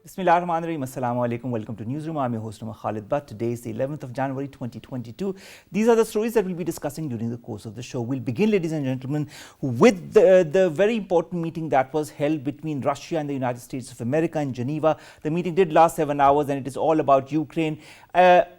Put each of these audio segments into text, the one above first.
Bismillahirrahmanirrahim. Assalamu alaikum. Welcome to Newsroom. I'm your host, Khalid. But today is the 11th of January 2022. These are the stories that we'll be discussing during the course of the show. We'll begin, ladies and gentlemen, with the very important meeting that was held between Russia and the United States of America in Geneva. The meeting did last 7 hours and it is all about Ukraine.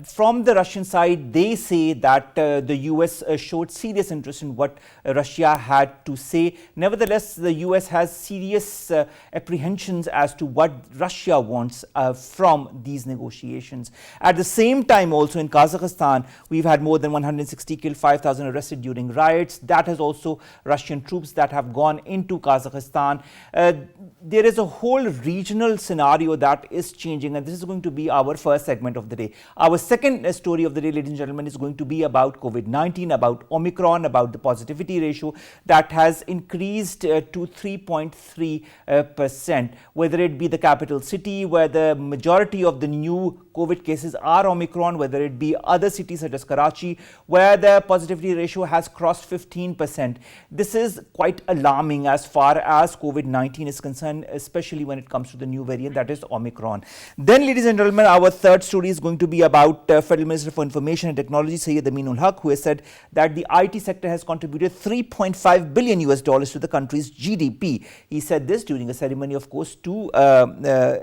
From the Russian side, they say that the US showed serious interest in what Russia had to say. Nevertheless, the US has serious apprehensions as to what Russia wants from these negotiations. At the same time, also in Kazakhstan, we've had more than 160 killed, 5,000 arrested during riots. That has also Russian troops that have gone into Kazakhstan. There is a whole regional scenario that is changing, and this is going to be our first segment of the day. Our second story of the day, ladies and gentlemen, is going to be about COVID-19, about Omicron, about the positivity ratio that has increased to 3.3%, whether it be the capital city, where the majority of the new COVID cases are Omicron, whether it be other cities such as Karachi, where the positivity ratio has crossed 15%. This is quite alarming as far as COVID-19 is concerned, especially when it comes to the new variant, that is Omicron. Then, ladies and gentlemen, our third story is going to be about Federal Minister for Information and Technology, Syed Aminul Haq, who has said that the IT sector has contributed $3.5 billion to the country's GDP. He said this during a ceremony, of course, to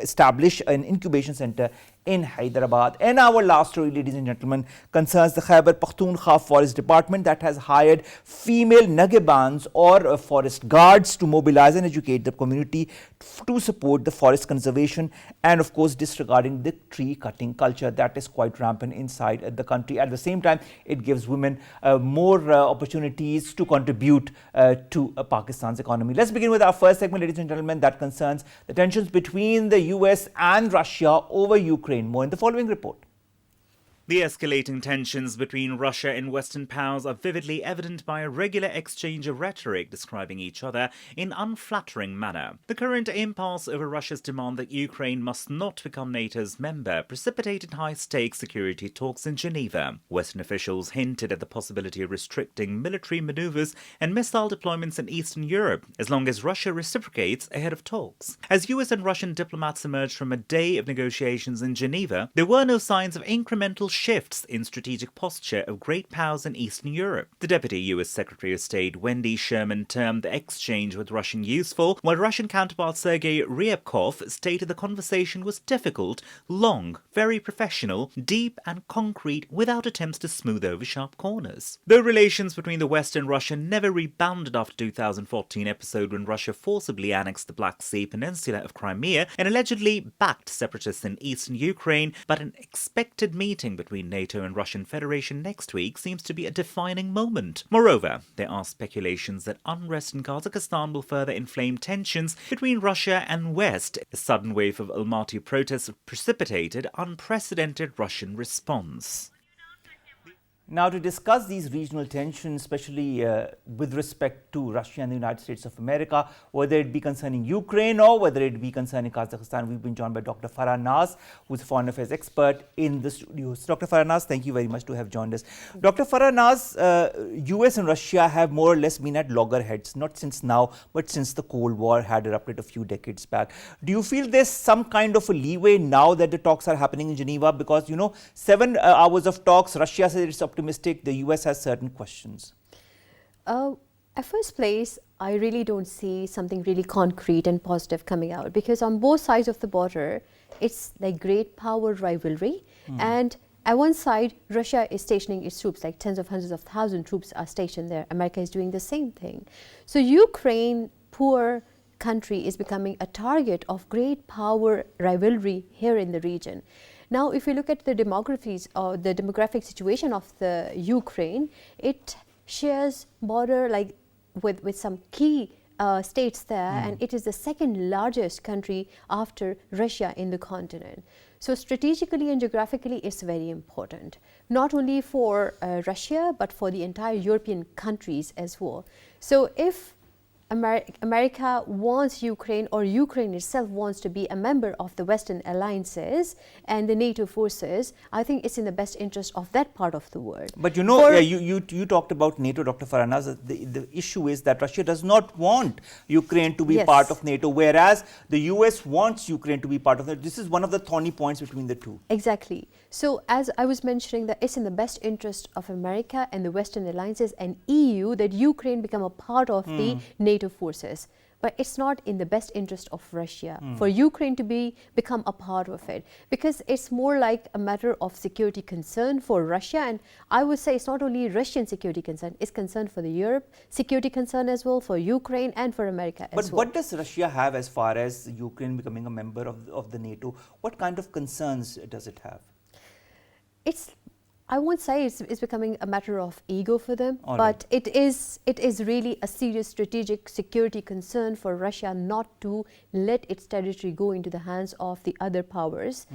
establish an incubation center in Hyderabad. And our last story, ladies and gentlemen, concerns the Khyber Pakhtunkhwa Forest Department that has hired female Nagibans or forest guards to mobilize and educate the community to support the forest conservation and, of course, disregarding the tree cutting culture that is quite rampant inside the country. At the same time, it gives women more opportunities to contribute to Pakistan's economy. Let's begin with our first segment, ladies and gentlemen, that concerns the tensions between the US and Russia over Ukraine. More in the following report. The escalating tensions between Russia and Western powers are vividly evident by a regular exchange of rhetoric describing each other in unflattering manner. The current impasse over Russia's demand that Ukraine must not become NATO's member precipitated high-stakes security talks in Geneva. Western officials hinted at the possibility of restricting military maneuvers and missile deployments in Eastern Europe as long as Russia reciprocates ahead of talks. As US and Russian diplomats emerged from a day of negotiations in Geneva, there were no signs of incremental shifts in strategic posture of great powers in Eastern Europe. The Deputy US Secretary of State Wendy Sherman termed the exchange with Russian useful, while Russian counterpart Sergei Ryabkov stated the conversation was difficult, long, very professional, deep and concrete without attempts to smooth over sharp corners. Though relations between the West and Russia never rebounded after 2014 episode when Russia forcibly annexed the Black Sea Peninsula of Crimea and allegedly backed separatists in eastern Ukraine, but an expected meeting between NATO and Russian Federation next week seems to be a defining moment. Moreover, there are speculations that unrest in Kazakhstan will further inflame tensions between Russia and West. A sudden wave of Almaty protests precipitated unprecedented Russian response. Now, to discuss these regional tensions, especially with respect to Russia and the United States of America, whether it be concerning Ukraine or whether it be concerning Kazakhstan, we've been joined by Dr. Farah Naz, who's a foreign affairs expert in the studios. Dr. Farah Naz, thank you very much to have joined us. Dr. Farah Naz, US and Russia have more or less been at loggerheads, not since now, but since the Cold War had erupted a few decades back. Do you feel there's some kind of a leeway now that the talks are happening in Geneva? Because, 7 hours of talks, Russia says it's optimistic, the US has certain questions. At first place, I really don't see something really concrete and positive coming out, because on both sides of the border, it's like great power rivalry. And at one side, Russia is stationing its troops, like tens of hundreds of thousands of troops are stationed there. America is doing the same thing. So Ukraine, poor country, is becoming a target of great power rivalry here in the region. Now, if we look at the demographies or the demographic situation of the Ukraine, it shares border with some key states there, and it is the second largest country after Russia in the continent. So strategically and geographically, it's very important, not only for Russia, but for the entire European countries as well. So if America wants Ukraine, or Ukraine itself wants to be a member of the Western alliances and the NATO forces, I think it's in the best interest of that part of the world. But you know, you talked about NATO, Dr. Farah. The issue is that Russia does not want Ukraine to be part of NATO, whereas the US wants Ukraine to be part of NATO. This is one of the thorny points between the two. Exactly. So as I was mentioning, that it's in the best interest of America and the Western alliances and EU that Ukraine become a part of the NATO forces. But it's not in the best interest of Russia for Ukraine to become a part of it, because it's more like a matter of security concern for Russia. And I would say it's not only Russian security concern, it's concern for the Europe security concern as well, for Ukraine and for America as well. But what does Russia have as far as Ukraine becoming a member of the NATO? What kind of concerns does it have? I won't say it's becoming a matter of ego for them, but it is really a serious strategic security concern for Russia not to let its territory go into the hands of the other powers,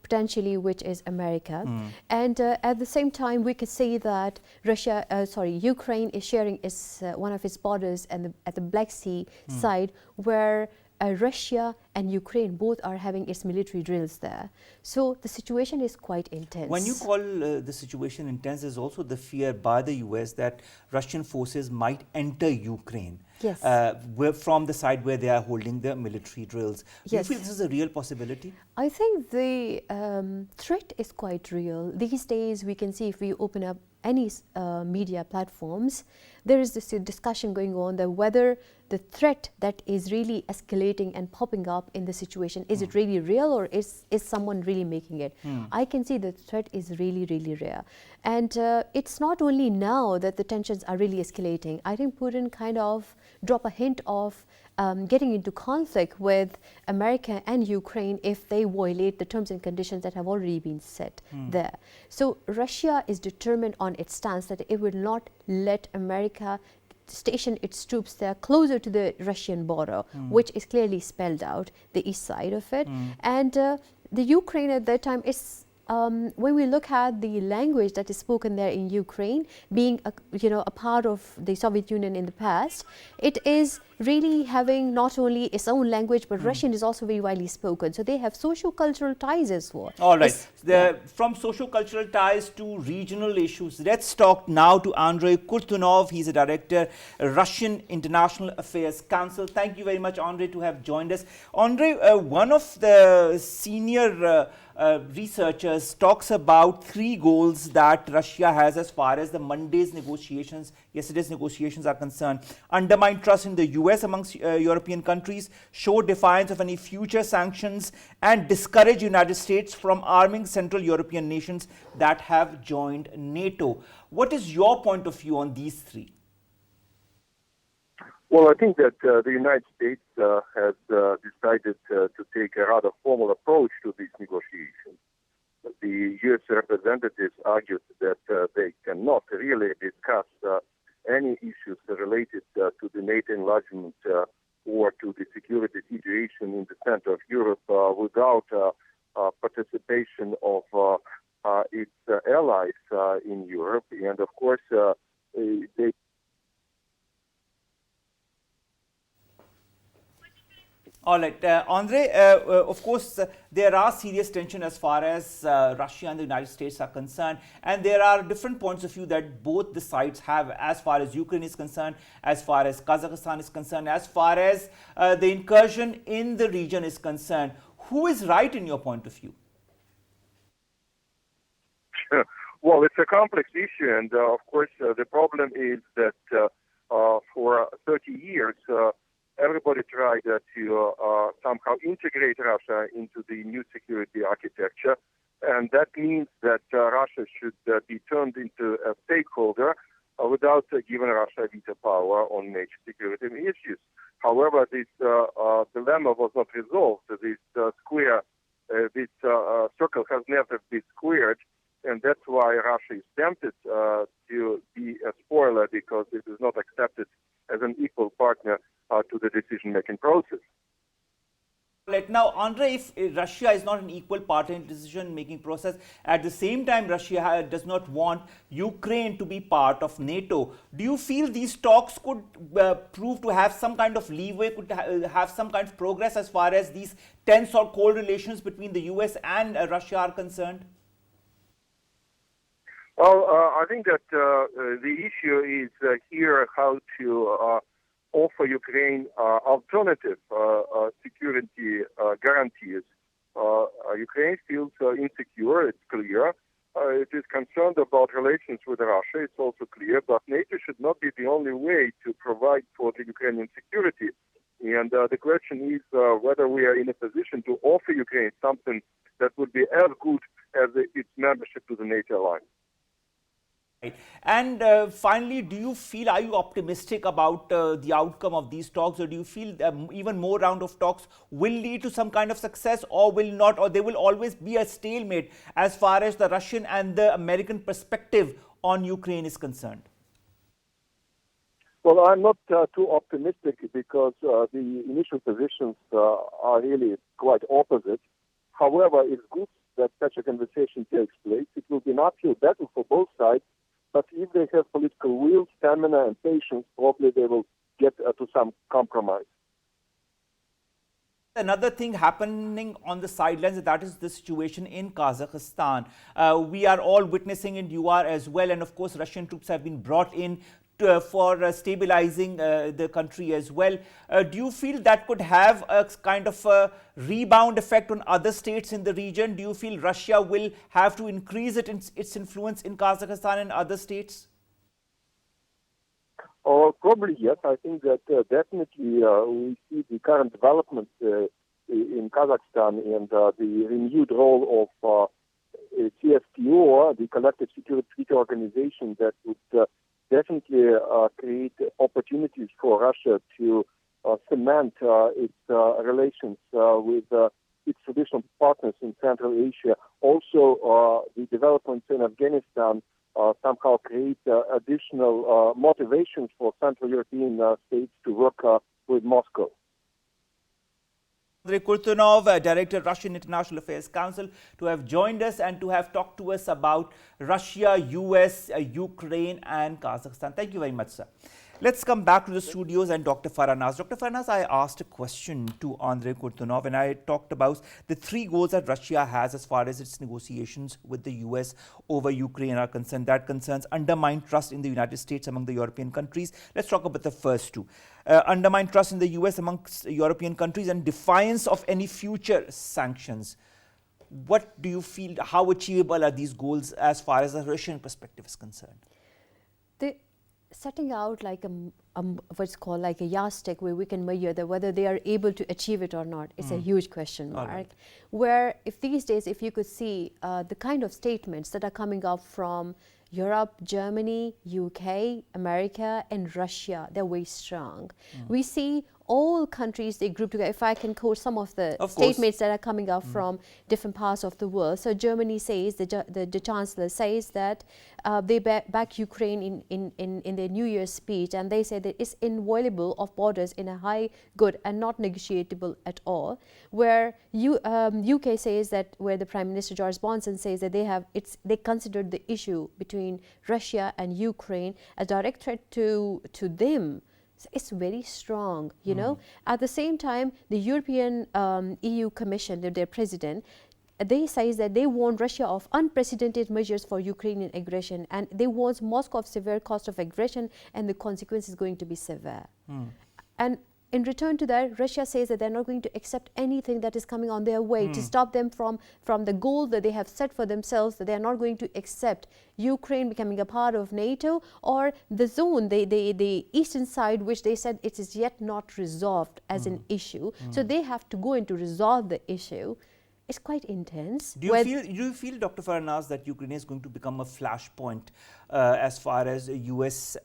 potentially which is America. And at the same time, we could say that Ukraine is sharing one of its borders at the Black Sea side, where Russia and Ukraine both are having its military drills there. So the situation is quite intense. When you call the situation intense, there's also the fear by the US that Russian forces might enter Ukraine. Yes. From the side where they are holding the military drills. Do you Yes. feel this is a real possibility? I think the threat is quite real. These days, we can see if we open up any media platforms, there is this discussion going on that whether the threat that is really escalating and popping up in the situation, is it really real, or is someone really making it? I can see the threat is really, really real. And it's not only now that the tensions are really escalating. I think Putin kind of dropped a hint of getting into conflict with America and Ukraine if they violate the terms and conditions that have already been set there. So Russia is determined on its stance that it will not let America station its troops there closer to the Russian border, which is clearly spelled out, the east side of it. And the Ukraine at that time is, when we look at the language that is spoken there in Ukraine, being a part of the Soviet Union in the past, it is really having not only its own language, but Russian is also very widely spoken. So they have socio-cultural ties as well. All right. From socio-cultural ties to regional issues, let's talk now to Andrey Kortunov. He's a director, Russian International Affairs Council. Thank you very much, Andrey, to have joined us. Andrey, one of the senior researchers talks about 3 goals that Russia has as far as the yesterday's negotiations are concerned. Undermine trust in the US amongst European countries, show defiance of any future sanctions, and discourage United States from arming Central European nations that have joined NATO. What is your point of view on these 3? Well, I think that the United States has decided to take a rather formal approach to these negotiations. The U.S. representatives argued that they cannot really discuss any issues related to the NATO enlargement or to the security situation in the center of Europe without participation of its allies in Europe. And of course, they All right, Andrey, of course, there are serious tension as far as Russia and the United States are concerned, and there are different points of view that both the sides have as far as Ukraine is concerned, as far as Kazakhstan is concerned, as far as the incursion in the region is concerned. Who is right in your point of view? Well, it's a complex issue, and of course, the problem is that for 30 years, everybody tried to somehow integrate Russia into the new security architecture, and that means that Russia should be turned into a stakeholder without giving Russia veto power on major security issues. However, this dilemma was not resolved. This circle has never been squared, and that's why Russia is tempted to be a spoiler, because it is not accepted as an equal partner to the decision-making process. Now, Andrey, if Russia is not an equal partner in decision-making process, at the same time, Russia does not want Ukraine to be part of NATO. Do you feel these talks could prove to have some kind of leeway, could have some kind of progress as far as these tense or cold relations between the US and Russia are concerned? Well, I think that the issue is here how to offer Ukraine alternative security guarantees. Ukraine feels insecure, it's clear. It is concerned about relations with Russia, it's also clear, but NATO should not be the only way to provide for the Ukrainian security. And the question is whether we are in a position to offer Ukraine something that would be as good as its membership to the NATO alliance. Right. And finally, do you feel, are you optimistic about the outcome of these talks, or do you feel even more round of talks will lead to some kind of success, or will not, or there will always be a stalemate as far as the Russian and the American perspective on Ukraine is concerned? Well, I'm not too optimistic because the initial positions are really quite opposite. However, it's good that such a conversation takes place. It will be an uphill battle for both sides. But if they have political will, stamina, and patience, probably they will get to some compromise. Another thing happening on the sidelines, that is the situation in Kazakhstan. We are all witnessing it, you are as well, and of course Russian troops have been brought in for stabilizing the country as well. Do you feel that could have a kind of a rebound effect on other states in the region? Do you feel Russia will have to increase its influence in Kazakhstan and other states? Probably yes. I think that definitely we see the current developments in Kazakhstan and the renewed role of CSTO, the Collective Security Treaty Organization, that would definitely create opportunities for Russia to cement its relations with its traditional partners in Central Asia. Also, the developments in Afghanistan somehow create additional motivations for Central European states to work with Moscow. Andrey Kortunov, Director, Russian International Affairs Council, to have joined us and to have talked to us about Russia, US, Ukraine and Kazakhstan. Thank you very much, sir. Let's come back to the studios and Dr. Farah Naz. Dr. Farah Naz, I asked a question to Andrey Kortunov and I talked about the three goals that Russia has as far as its negotiations with the US over Ukraine are concerned. That concerns undermined trust in the United States among the European countries. Let's talk about the first two. Undermined trust in the US amongst European countries and defiance of any future sanctions. What do you feel, how achievable are these goals as far as the Russian perspective is concerned? Setting out like what's called like a yardstick where we can measure that whether they are able to achieve it or not. It's a huge question mark. Right. Where if these days, if you could see the kind of statements that are coming up from Europe, Germany, UK, America and Russia, they're very strong. We see all countries, they group together. If I can quote some of the statements that are coming up from different parts of the world. So Germany says, the Chancellor says that they back Ukraine in their New Year's speech, and they say that it's inviolable of borders in a high good and not negotiable at all. Where UK says that, where the Prime Minister Boris Johnson says that they considered the issue between Russia and Ukraine a direct threat to them. It's very strong, you know. At the same time, the European EU Commission, their president, they say that they warn Russia of unprecedented measures for Ukrainian aggression, and they warn Moscow of severe cost of aggression, and the consequence is going to be severe. And in return to that, Russia says that they're not going to accept anything that is coming on their way to stop them from the goal that they have set for themselves, that they're not going to accept Ukraine becoming a part of NATO or the zone, the eastern side, which they said it is yet not resolved as an issue. So they have to go in to resolve the issue. It's quite intense. Do you feel, Dr. Farah Naz, that Ukraine is going to become a flashpoint as far as US,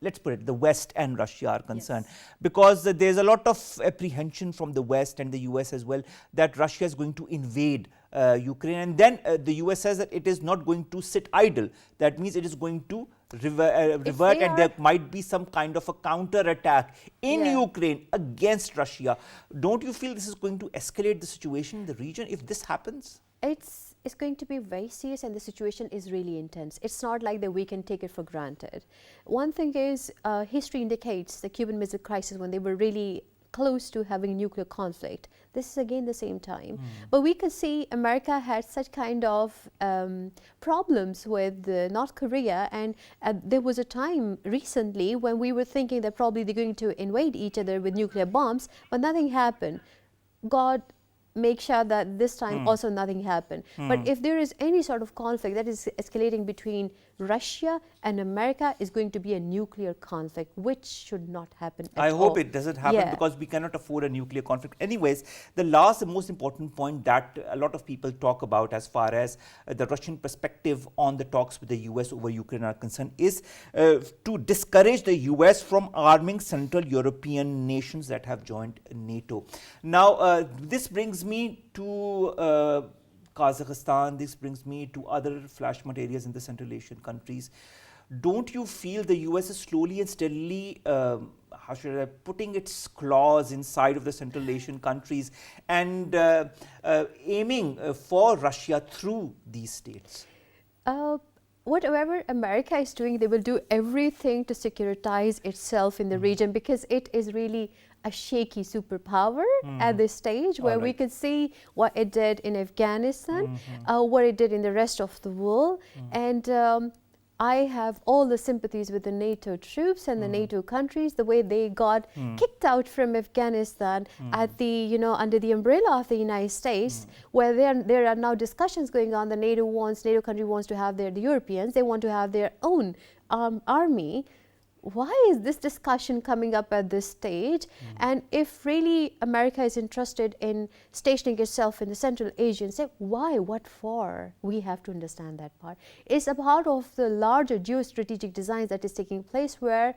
let's put it, the West and Russia are concerned? Yes. Because there's a lot of apprehension from the West and the US as well that Russia is going to invade Ukraine, and then the US says that it is not going to sit idle. That means it is going to revert and there might be some kind of a counter-attack in Ukraine against Russia. Don't you feel this is going to escalate the situation in the region if this happens? It's going to be very serious, and the situation is really intense. It's not like that we can take it for granted. One thing is, history indicates the Cuban Missile Crisis, when they were really close to having nuclear conflict. This is again the same time. But we could see America had such kind of problems with North Korea, and there was a time recently when we were thinking that probably they're going to invade each other with nuclear bombs, but nothing happened. God make sure that this time also nothing happened. But if there is any sort of conflict that is escalating between Russia and America, is going to be a nuclear conflict, which should not happen at all. I hope it doesn't happen because we cannot afford a nuclear conflict. Anyways, the most important point that a lot of people talk about as far as the Russian perspective on the talks with the US over Ukraine are concerned is to discourage the US from arming Central European nations that have joined NATO. Now, this brings me to Kazakhstan, this brings me to other flashpoint areas in the Central Asian countries. Don't you feel the US is slowly and steadily, putting its claws inside of the Central Asian countries and aiming for Russia through these states? Whatever America is doing, they will do everything to securitize itself in the region, because it is really a shaky superpower at this stage, where we could see what it did in Afghanistan, what it did in the rest of the world. And I have all the sympathies with the NATO troops and the NATO countries, the way they got kicked out from Afghanistan at the, under the umbrella of the United States, where there are now discussions going on. The NATO country wants to have the Europeans, they want to have their own army. Why is this discussion coming up at this stage? And if really America is interested in stationing itself in the Central Asian, say why, what for? We have to understand that part. It's a part of the larger geostrategic design that is taking place, where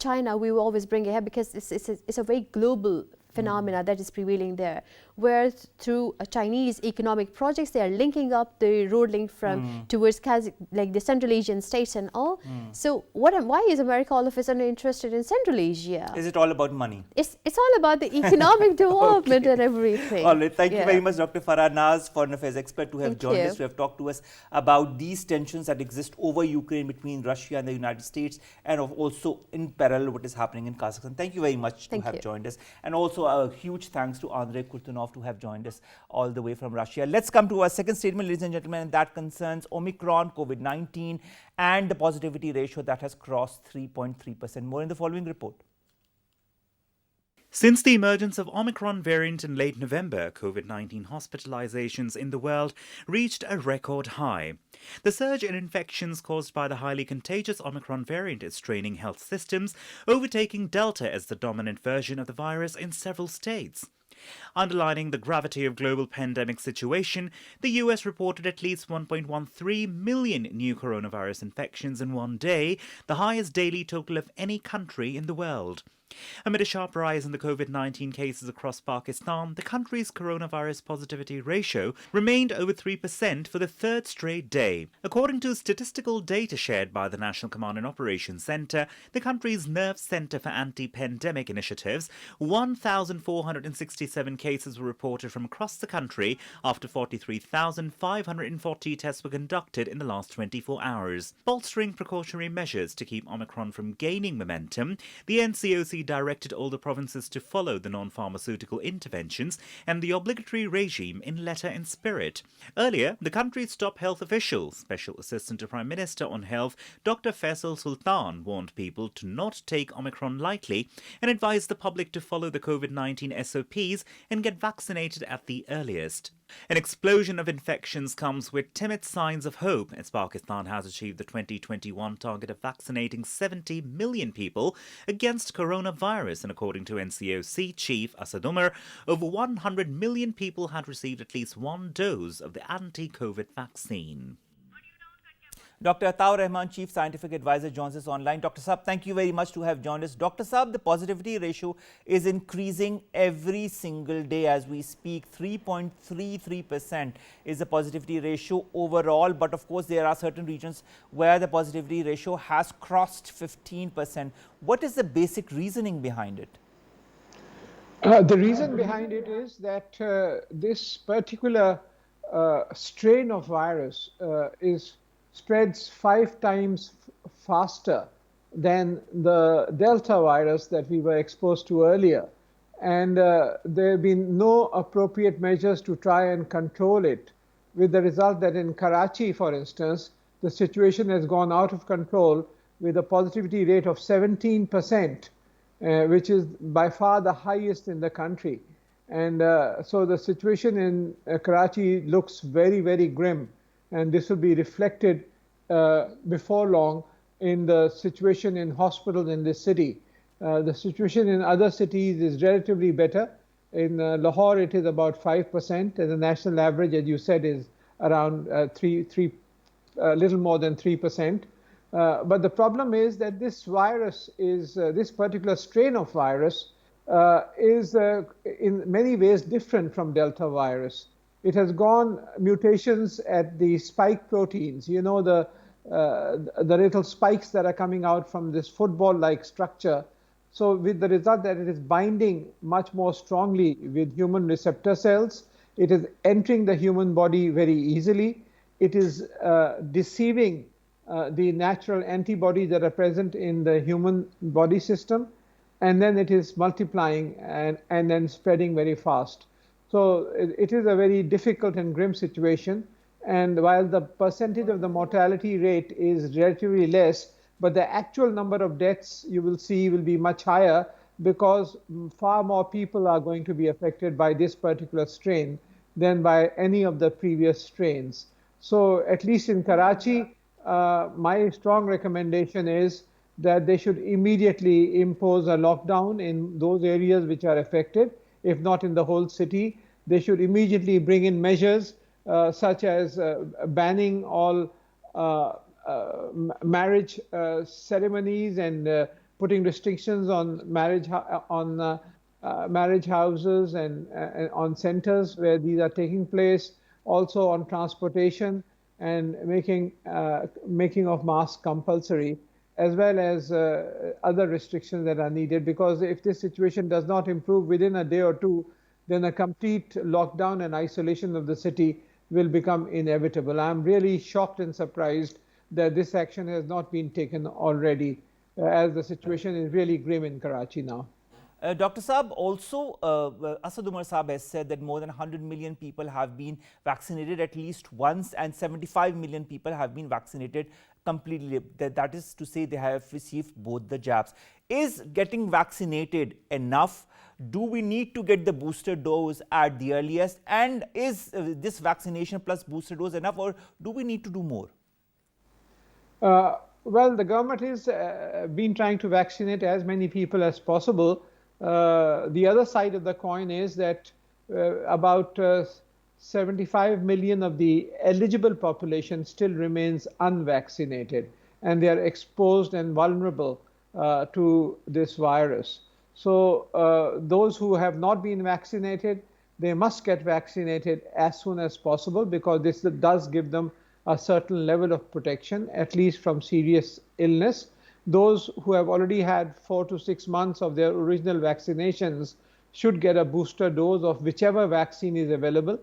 China, we will always bring it here because it's a very global phenomena that is prevailing there, where through Chinese economic projects, they are linking up the road link from towards like the Central Asian states and all. So why is America all of a sudden interested in Central Asia? Is it all about money? It's all about the economic development and everything. All right, thank you very much, Dr. Farah Naz, Foreign Affairs expert, to have joined us, to have talked to us about these tensions that exist over Ukraine between Russia and the United States, and also in parallel what is happening in Kazakhstan. Thank you very much to have joined us. And also a huge thanks to Andrey Kortunov to have joined us all the way from Russia. Let's come to our second statement, ladies and gentlemen, and that concerns Omicron, COVID-19, and the positivity ratio that has crossed 3.3%. More in the following report. Since the emergence of Omicron variant in late November, COVID-19 hospitalizations in the world reached a record high. The surge in infections caused by the highly contagious Omicron variant is straining health systems, overtaking Delta as the dominant version of the virus in several states. Underlining the gravity of global pandemic situation, the US reported at least 1.13 million new coronavirus infections in one day, the highest daily total of any country in the world. Amid a sharp rise in the COVID-19 cases across Pakistan, the country's coronavirus positivity ratio remained over 3% for the third straight day. According to statistical data shared by the National Command and Operations Center, the country's Nerve Center for Anti-Pandemic Initiatives, 1,467 cases were reported from across the country after 43,540 tests were conducted in the last 24 hours. Bolstering precautionary measures to keep Omicron from gaining momentum, the NCOC directed all the provinces to follow the non-pharmaceutical interventions and the obligatory regime in letter and spirit. Earlier, the country's top health official, Special Assistant to Prime Minister on Health, Dr. Faisal Sultan, warned people to not take Omicron lightly and advised the public to follow the COVID-19 SOPs and get vaccinated at the earliest. An explosion of infections comes with timid signs of hope, as Pakistan has achieved the 2021 target of vaccinating 70 million people against coronavirus, and according to NCOC Chief Asad Umar, over 100 million people had received at least one dose of the anti-COVID vaccine. Dr. Atta Rehman, Chief Scientific Advisor, joins us online. Dr. Saab, thank you very much to have joined us. Dr. Saab, the positivity ratio is increasing every single day as we speak. 3.33% is the positivity ratio overall. But of course, there are certain regions where the positivity ratio has crossed 15%. What is the basic reasoning behind it? The reason behind it is that this particular strain of virus spreads 5 times faster than the Delta virus that we were exposed to earlier. And there have been no appropriate measures to try and control it, with the result that in Karachi, for instance, the situation has gone out of control with a positivity rate of 17%. Which is by far the highest in the country. And so the situation in Karachi looks very, very grim. And this will be reflected before long in the situation in hospitals in this city. The situation in other cities is relatively better. In Lahore, it is about 5%. And the national average, as you said, is around little more than 3%. But the problem is that this virus is, this particular strain of virus is in many ways different from Delta virus. It has gone mutations at the spike proteins, you know, the little spikes that are coming out from this football-like structure. So with the result that it is binding much more strongly with human receptor cells, it is entering the human body very easily. It is deceiving the natural antibodies that are present in the human body system, and then it is multiplying and then spreading very fast. So it is a very difficult and grim situation. And while the percentage of the mortality rate is relatively less, but the actual number of deaths you will see will be much higher, because far more people are going to be affected by this particular strain than by any of the previous strains. So at least in Karachi, my strong recommendation is that they should immediately impose a lockdown in those areas which are affected. If not in the whole city, they should immediately bring in measures such as banning all marriage ceremonies and putting restrictions on marriage houses and on centers where these are taking place, also on transportation, and making of masks compulsory, as well as other restrictions that are needed. Because if this situation does not improve within a day or two, then a complete lockdown and isolation of the city will become inevitable. I'm really shocked and surprised that this action has not been taken already, as the situation is really grim in Karachi now. Dr. Saab, also Asad Umar Saab has said that more than 100 million people have been vaccinated at least once, and 75 million people have been vaccinated completely. That is to say, they have received both the jabs. Is getting vaccinated enough? Do we need to get the booster dose at the earliest? And is this vaccination plus booster dose enough, or do we need to do more? Well, the government has been trying to vaccinate as many people as possible. The other side of the coin is that about 75 million of the eligible population still remains unvaccinated, and they are exposed and vulnerable to this virus. So those who have not been vaccinated, they must get vaccinated as soon as possible, because this does give them a certain level of protection, at least from serious illness. Those who have already had 4 to 6 months of their original vaccinations should get a booster dose of whichever vaccine is available.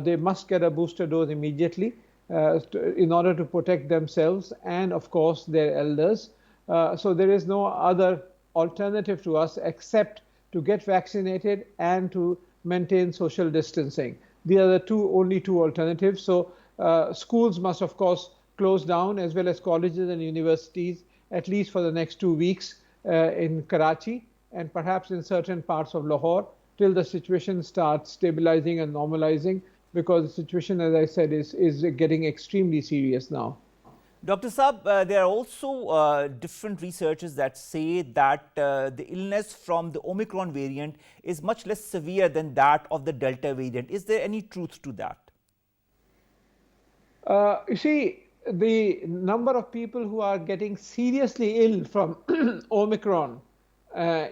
They must get a booster dose immediately in order to protect themselves and, of course, their elders. So there is no other alternative to us except to get vaccinated and to maintain social distancing. These are the only two alternatives. So schools must, of course, close down, as well as colleges and universities, at least for the next 2 weeks in Karachi and perhaps in certain parts of Lahore, till the situation starts stabilizing and normalizing, because the situation, as I said, is getting extremely serious now. Dr. Saab, there are also different researchers that say that the illness from the Omicron variant is much less severe than that of the Delta variant. Is there any truth to that? You see, the number of people who are getting seriously ill from Omicron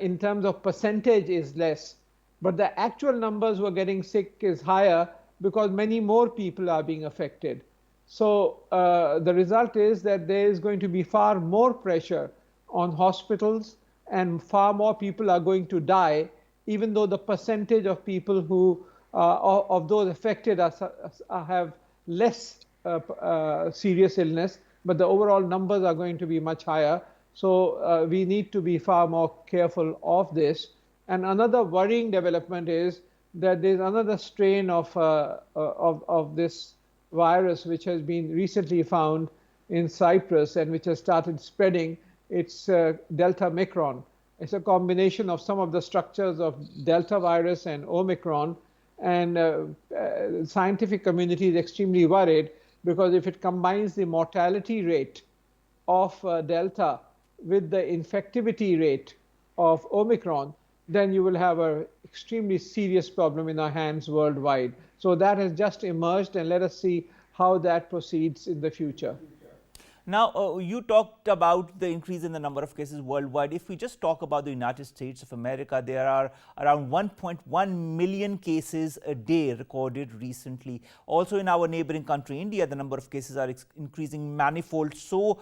in terms of percentage is less, but the actual numbers who are getting sick is higher because many more people are being affected. So the result is that there is going to be far more pressure on hospitals and far more people are going to die, even though the percentage of people who of those affected have less serious illness, but the overall numbers are going to be much higher. So we need to be far more careful of this. And another worrying development is that there's another strain of this virus which has been recently found in Cyprus and which has started spreading. It's Delta Micron. It's a combination of some of the structures of Delta virus and Omicron. And the scientific community is extremely worried because if it combines the mortality rate of Delta with the infectivity rate of Omicron, then you will have an extremely serious problem in our hands worldwide. So that has just emerged, and let us see how that proceeds in the future. Now, you talked about the increase in the number of cases worldwide. If we just talk about the United States of America, there are around 1.1 million cases a day recorded recently. Also in our neighboring country, India, the number of cases are increasing manifold. So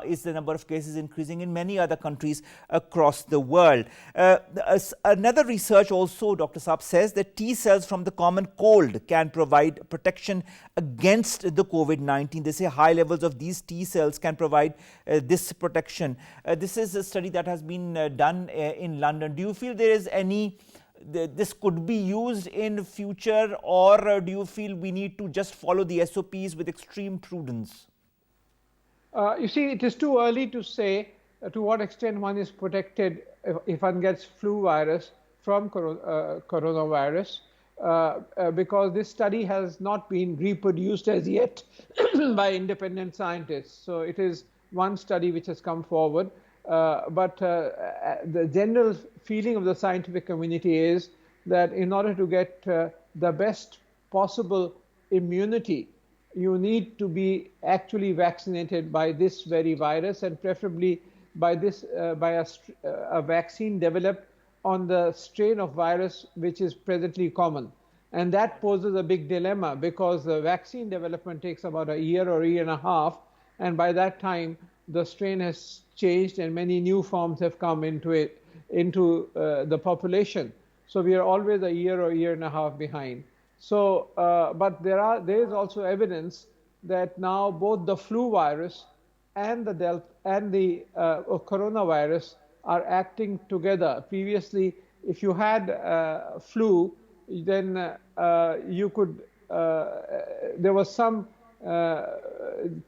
is the number of cases increasing in many other countries across the world. Another research also, Dr. Saab, says that T cells from the common cold can provide protection against the COVID-19. They say high levels of these T cells can provide this protection. This is a study that has been done in London. Do you feel there is any this could be used in future, or do you feel we need to just follow the SOPs with extreme prudence? You see, it is too early to say to what extent one is protected if one gets flu virus from coronavirus, because this study has not been reproduced as yet by independent scientists. So it is one study which has come forward, but the general feeling of the scientific community is that in order to get the best possible immunity, you need to be actually vaccinated by this very virus, and preferably by a vaccine developed on the strain of virus which is presently common. And that poses a big dilemma because the vaccine development takes about a year or a year and a half, and by that time the strain has changed and many new forms have come into the population. So we are always a year or a year and a half behind. So, but there is also evidence that now both the flu virus and the coronavirus are acting together. Previously, if you had flu, then you could. There was some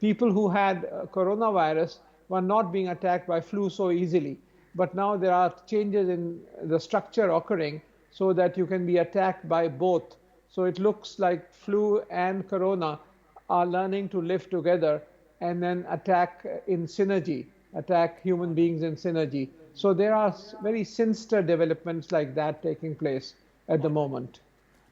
people who had coronavirus were not being attacked by flu so easily. But now there are changes in the structure occurring so that you can be attacked by both. So it looks like flu and corona are learning to live together and then attack in synergy, attack human beings in synergy. So there are very sinister developments like that taking place at the moment.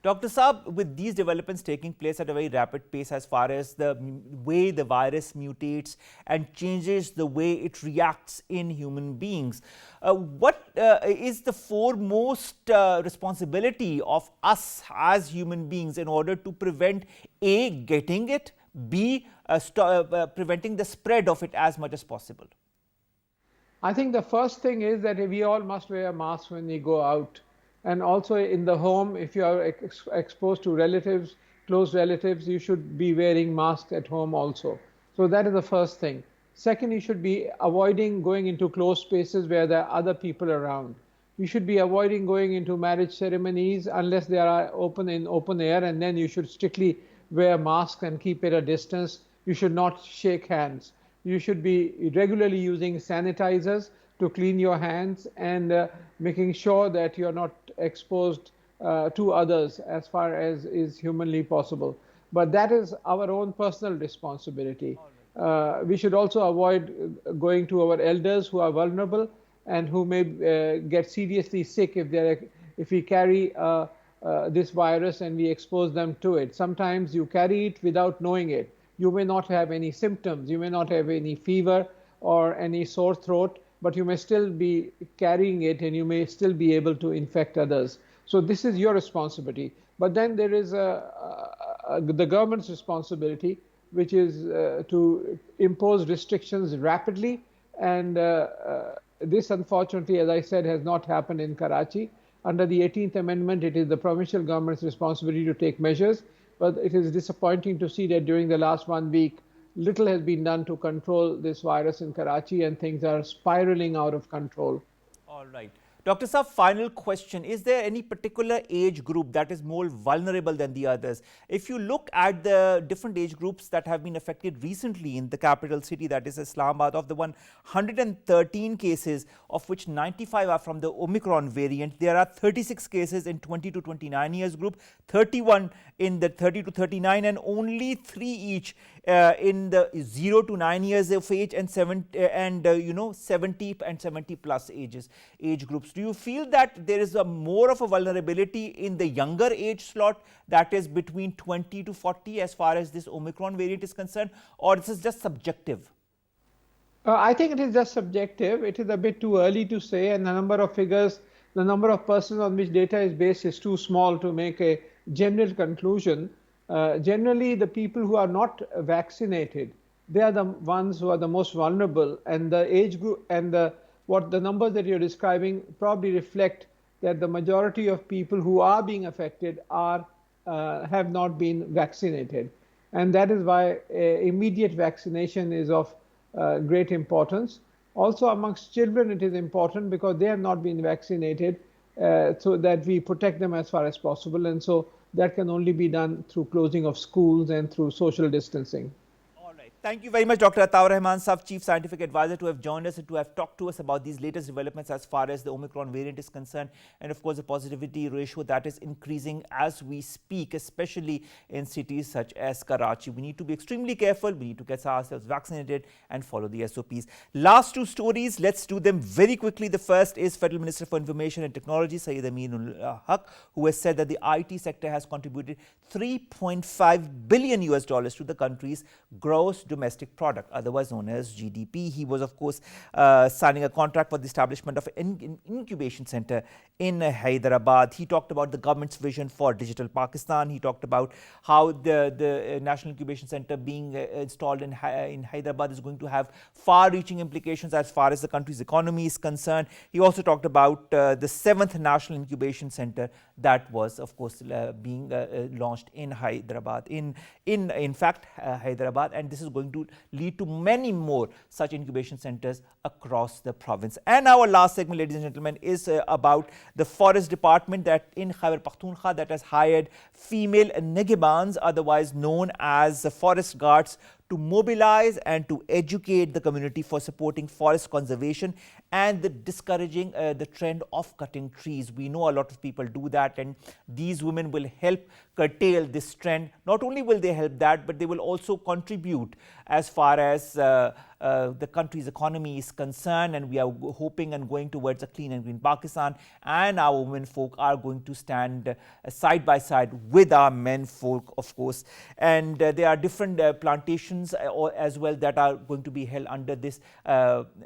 Dr. Saab, with these developments taking place at a very rapid pace as far as the way the virus mutates and changes the way it reacts in human beings, what is the foremost responsibility of us as human beings in order to prevent A, getting it, B, preventing the spread of it as much as possible? I think the first thing is that we all must wear masks when we go out. And also in the home, if you are exposed to relatives, close relatives, you should be wearing masks at home also. So that is the first thing. Second, you should be avoiding going into closed spaces where there are other people around. You should be avoiding going into marriage ceremonies unless they are in open air, and then you should strictly wear masks and keep at a distance. You should not shake hands. You should be regularly using sanitizers to clean your hands and making sure that you're not exposed to others as far as is humanly possible. But that is our own personal responsibility. We should also avoid going to our elders who are vulnerable and who may get seriously sick if we carry this virus and we expose them to it. Sometimes you carry it without knowing it. You may not have any symptoms, you may not have any fever or any sore throat, but you may still be carrying it and you may still be able to infect others. So this is your responsibility. But then there is the government's responsibility, which is to impose restrictions rapidly. And this, unfortunately, as I said, has not happened in Karachi. Under the 18th Amendment, it is the provincial government's responsibility to take measures. But it is disappointing to see that during the last 1 week, little has been done to control this virus in Karachi, and things are spiraling out of control. All right. Dr. Saab, final question. Is there any particular age group that is more vulnerable than the others? If you look at the different age groups that have been affected recently in the capital city, that is Islamabad, of the 113 cases, of which 95 are from the Omicron variant, there are 36 cases in 20 to 29 years group, 31 in the 30 to 39, and only 3 each in the 0 to 9 years of age and 70 and 70 plus age groups. Do you feel that there is more of a vulnerability in the younger age slot, that is between 20 to 40, as far as this Omicron variant is concerned, or this is just subjective? I think it is just subjective. It is a bit too early to say, and the number of figures, the number of persons on which data is based is too small to make a general conclusion. Generally, the people who are not vaccinated, they are the ones who are the most vulnerable, and the age group and the numbers that you're describing probably reflect that the majority of people who are being affected have not been vaccinated, and that is why immediate vaccination is of great importance. Also, amongst children, it is important because they have not been vaccinated, so that we protect them as far as possible, and so that can only be done through closing of schools and through social distancing. Thank you very much, Dr. Atta Rehman, Chief Scientific Advisor, to have joined us and to have talked to us about these latest developments as far as the Omicron variant is concerned, and of course the positivity ratio that is increasing as we speak, especially in cities such as Karachi. We need to be extremely careful. We need to get ourselves vaccinated and follow the SOPs. Last two stories, let's do them very quickly. The first is Federal Minister for Information and Technology, Syed Aminul Haq, who has said that the IT sector has contributed $3.5 billion to the country's gross domestic product, otherwise known as GDP. He was, of course, signing a contract for the establishment of an incubation center in Hyderabad. He talked about the government's vision for digital Pakistan. He talked about how the National Incubation Center being installed in Hyderabad is going to have far-reaching implications as far as the country's economy is concerned. He also talked about the 7th National Incubation Center that was, of course, being launched in Hyderabad, in fact, Hyderabad, and this is going to lead to many more such incubation centers across the province. And our last segment, ladies and gentlemen, is about the forest department that in Khyber Pakhtunkhwa that has hired female Negibans, otherwise known as forest guards, to mobilize and to educate the community for supporting forest conservation and the discouraging the trend of cutting trees. We know a lot of people do that, and these women will help curtail this trend. Not only will they help that, but they will also contribute as far as the country's economy is concerned, and we are hoping and going towards a clean and green Pakistan, and our women folk are going to stand side by side with our men folk, of course. And there are different plantations as well that are going to be held under this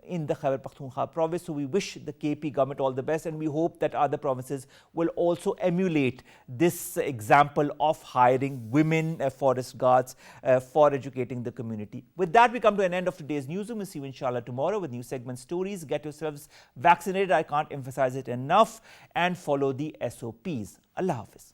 in the Khyber Pakhtunkhwa province. So we wish the KP government all the best, and we hope that other provinces will also emulate this example of hiring women forest guards for educating the community. With that, we come to an end of today's Newsroom. We'll see you inshallah tomorrow with new segment stories. Get yourselves vaccinated, I can't emphasize it enough, and follow the SOPs. Allah Hafiz.